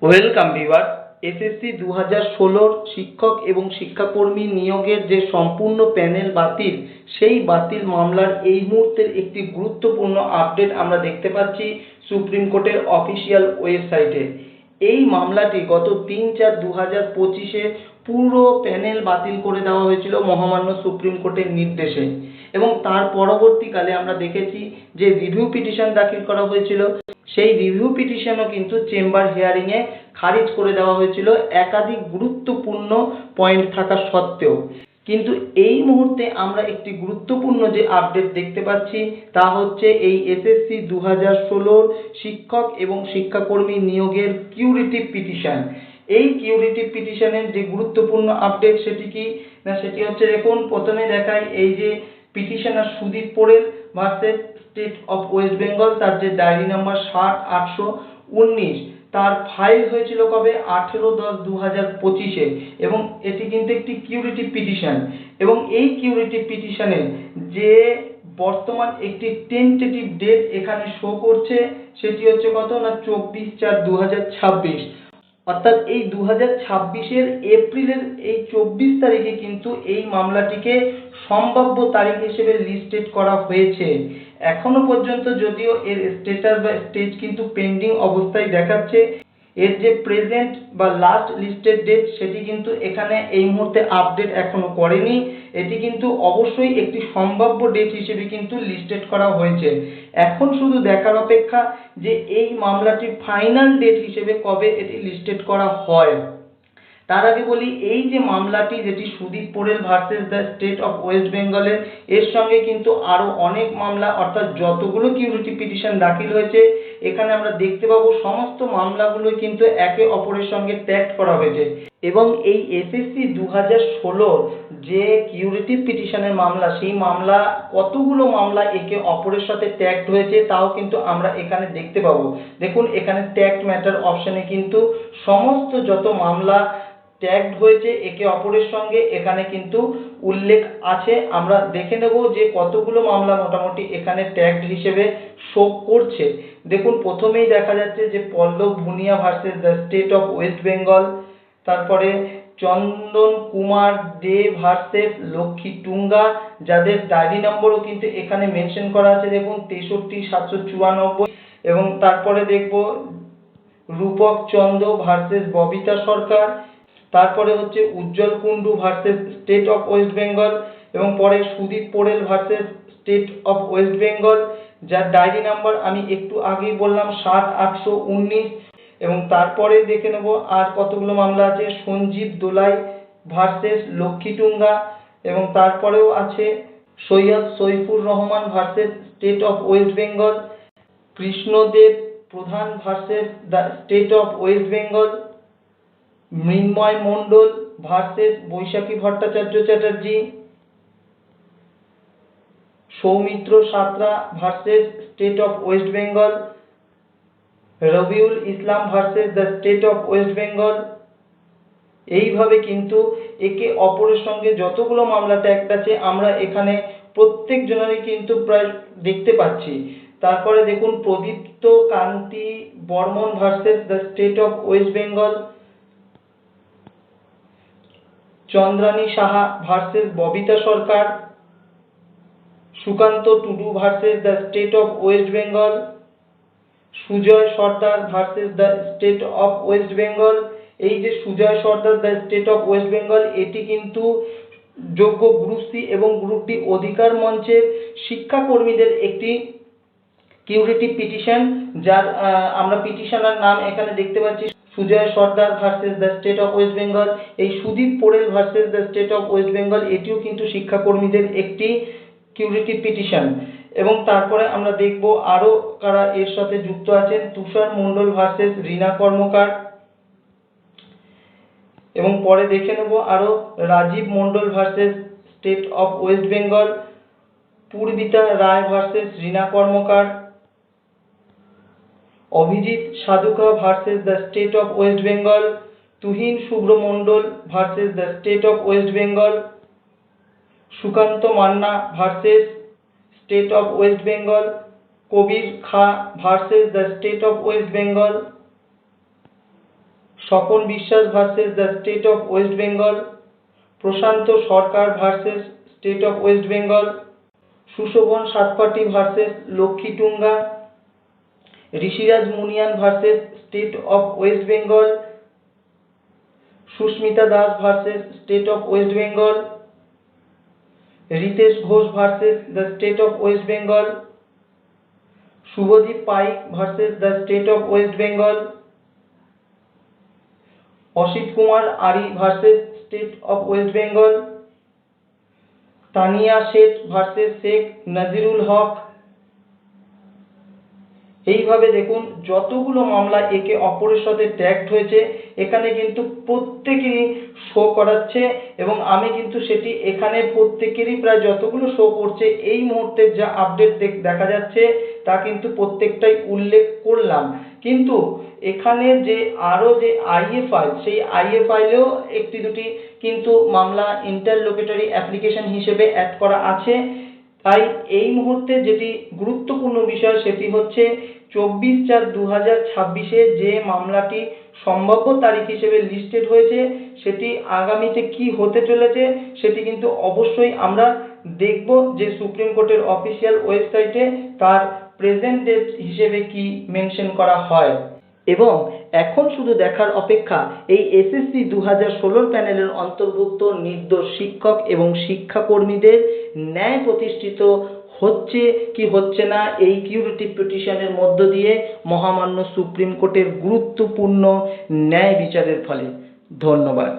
Welcome viewer. SSC 2016 শিক্ষক এবং শিক্ষাকর্মী নিয়োগের যে সম্পূর্ণ প্যানেল বাতিল, সেই বাতিল মামলার এই মুহূর্তের একটি গুরুত্বপূর্ণ আপডেট আমরা দেখতে পাচ্ছি সুপ্রিম কোর্টের অফিসিয়াল ওয়েবসাইটে। এই মামলাটি গত 3/4/2025-এ পুরো প্যানেল বাতিল করে দেওয়া হয়েছিল মহামান্য সুপ্রিম কোর্টের নির্দেশে, এবং তার পরবর্তীকালে আমরা দেখেছি যে রিভিউ পিটিশন দাখিল করা হয়েছিল। সেই রিভিউ পিটিশনও কিন্তু চেম্বার হিয়ারিংয়ে খারিজ করে দেওয়া হয়েছিল একাধিক গুরুত্বপূর্ণ পয়েন্ট থাকা সত্ত্বেও। কিন্তু এই মুহূর্তে আমরা একটি গুরুত্বপূর্ণ যে আপডেট দেখতে পাচ্ছি তা হচ্ছে এই এসএসসি 2016 শিক্ষক এবং শিক্ষাকর্মী নিয়োগের কিউরেটিভ পিটিশন। এই কিউরেটিভ পিটিশনের যে গুরুত্বপূর্ণ আপডেট সেটি কি না, সেটি হচ্ছে দেখুন, প্রথমে দেখাই এই যে petitioner Sudip Porel versus state of West Bengal, তার যে ডায়েরি নাম্বার 60-819, তার ফাইল হয়েছিল কবে 18/10/2025-এ, এবং এটি কিন্তু একটি কিউরেটিভ পিটিশন। এবং এই কিউরেটিভ পিটিশনে যে বর্তমান একটি টেন্টেটিভ ডেট এখানে শো করছে সেটি হচ্ছে কত না 24/4/2026, অর্থাৎ এই 2026-এর এপ্রিলের এই 24 তারিখে কিন্তু এই মামলাটিকে সম্ভাব্য তারিখ হিসেবে লিস্টেড করা হয়েছে। এখনো পর্যন্ত যদিও এর স্টেটাস বা স্টেজ কিন্তু পেন্ডিং অবস্থায় দেখাচ্ছে, এর যে প্রেজেন্ট বা লাস্ট লিস্টেড ডেট সেটি কিন্তু এখানে এই মুহূর্তে আপডেট এখনো করেনি। এটি কিন্তু অবশ্যই একটি সম্ভাব্য ডেট হিসেবে কিন্তু লিস্টেড করা হয়েছে। এখন শুধু দেখার অপেক্ষা যে এই মামলাটি ফাইনাল ডেট হিসেবে কবে এটি লিস্টেড করা হয়। তার আগে বলি, এই যে মামলাটি যেটি Sudip Porel versus the state of West বেঙ্গলের, এর সঙ্গে কিন্তু আরো অনেক মামলা, অর্থাৎ যতগুলো কিউরেটিভ পিটিশন দাখিল হয়েছে এখানে আমরা দেখতে পাবো সমস্ত মামলাগুলো কিন্তু একে অপরের সঙ্গে ট্যাগড করা হয়েছে। এবং এই এসএসসি 2016 যে কিউরেটিভ পিটিশনের মামলা, সেই মামলা কতগুলো মামলা একে অপরের সাথে ট্যাগড হয়েছে তাও কিন্তু আমরা এখানে দেখতে পাবো। দেখুন, এখানে ট্যাগড ম্যাটার অপশনে কিন্তু সমস্ত যত মামলা ট্যাগড হয়েছে একে অপরের সঙ্গে এখানে কিন্তু উল্লেখ আছে। আমরা দেখে নেব যে কতগুলো মামলা মোটামুটি এখানে ট্যাগড হিসেবে শো করছে। দেখুন, প্রথমেই দেখা যাচ্ছে যে Pallab Bhunia versus the state of West Bengal, তারপরে চন্দন কুমার দে ভার্সেস লক্ষ্মী টুঙ্গা, যাদের ডায়েরি নম্বরও কিন্তু এখানে মেনশন করা আছে, দেখুন 63-794। এবং তারপরে দেখব রূপক চন্দ্র ভার্সেস ববিতা সরকার, তারপরে হচ্ছে Ujjwal Kundu versus state of West Bengal, এবং পরে Sudip Porel versus state of West Bengal, যার ডায়েরি নাম্বার আমি একটু আগেই বললাম 60-819। এবং তারপরে দেখে নেব আর কতগুলো মামলা আছে, সঞ্জীব দোলাই ভার্সেস লক্ষ্মী টুঙ্গা, এবং তারপরেও আছে Syed Saifur Rahman versus state of West Bengal, Krishnadev Pradhan versus the state of West Bengal, Mrinmoy Mondal versus Baishakhi Bhattacharya Chatterjee, Soumitra Santra versus state of West Bengal, Rabiul Islam versus the state of West Bengal. এইভাবে কিন্তু একে অপরের সঙ্গে যতগুলো মামলা ট্যাগড আছে আমরা এখানে প্রত্যেক জনেরই কিন্তু প্রায় দেখতে পাচ্ছি। তারপরে দেখুন Pradipta Kanti Barman versus the state of West Bengal, Chandrani Saha versus Babita Sarkar, Sukanta Tudu versus the state of West Bengal, Sujay Sardar versus the state of West Bengal. এই যে Sujay Sardar the state of West Bengal, এটি কিন্তু যোগ্য গ্রুপ সি এবং গ্রুপ ডি অধিকার মঞ্চের শিক্ষাকর্মীদের একটি কিউরেটিভ পিটিশন, যার আমরা পিটিশনার নাম এখানে দেখতে পাচ্ছি Sujay Sardar versus the state of West Bengal. এই Sudip Porel versus the state of West Bengal, এটিও কিন্তু শিক্ষাকর্মীদের একটি কিউরেটিভ পিটিশন। এবং তারপরে আমরা দেখব আরো কারা এর সাথে যুক্ত আছেন, তুষার মণ্ডল ভার্সেস রীনা কর্মকার, এবং পরে দেখে নেব আরো Rajib Mondal versus state of West Bengal, Purbita Roy versus Rina Karmakar, Abhijit Sadhuka versus the state of West Bengal, Tuhin Shubhra Mondal versus the state of West Bengal, Sukanta Manna versus state of West Bengal, Kabir Kha versus the state of West Bengal, Swapan Biswas versus the state of West Bengal, Prashanta Sarkar versus state of West Bengal, Sushovan Satpati versus Lakshmi Tunga, Rishiraj Muniyan versus state of West Bengal, Susmita Das versus state of West Bengal, Ritesh Ghosh versus the state of West Bengal, Shubhadip Paik versus the state of West Bengal, Asit Kumar Ari versus state of West Bengal, Tania Sheth versus Sheikh Nazirul Haque. এইভাবে দেখুন যতগুলো মামলা একে অপরের সাথে tagged হয়েছে এখানে কিন্তু প্রত্যেকেরই শো করাচ্ছে এবং আমি কিন্তু সেটি এখানে প্রত্যেকেরই প্রায় যতগুলো শো করছে এই মুহূর্তে যা আপডেট দেখা যাচ্ছে তা কিন্তু প্রত্যেকটাই উল্লেখ করলাম। কিন্তু এখানে যে আরও যে আইএ ফাইল সেই আইএ ফাইলেও একটি দুটি কিন্তু মামলা ইন্টারলোকেটরি অ্যাপ্লিকেশন হিসেবে অ্যাড করা আছে। তাই এই মুহূর্তে যেটি গুরুত্বপূর্ণ বিষয় সেটি হচ্ছে 24/4/2026 যে মামলাটি সম্ভাব্য তারিখ হিসেবে লিস্টেড হয়েছে সেটি আগামীতে কি হতে চলেছে সেটি কিন্তু অবশ্যই আমরা দেখব যে সুপ্রিম কোর্টের অফিসিয়াল ওয়েবসাইটে তার প্রেজেন্ট ডেট হিসেবে কি মেনশন করা হয়। এবং এখন শুধু দেখার অপেক্ষা এই এসএসসি 2016 প্যানেলের অন্তর্ভুক্ত নির্দোষ শিক্ষক এবং শিক্ষাকর্মীদের ন্যায় প্রতিষ্ঠিত হচ্ছে কি হচ্ছে না এই কিউরেটিভ পিটিশনের মধ্য দিয়ে মহামান্য সুপ্রিম কোর্টের গুরুত্বপূর্ণ ন্যায় বিচারের ফলে। ধন্যবাদ।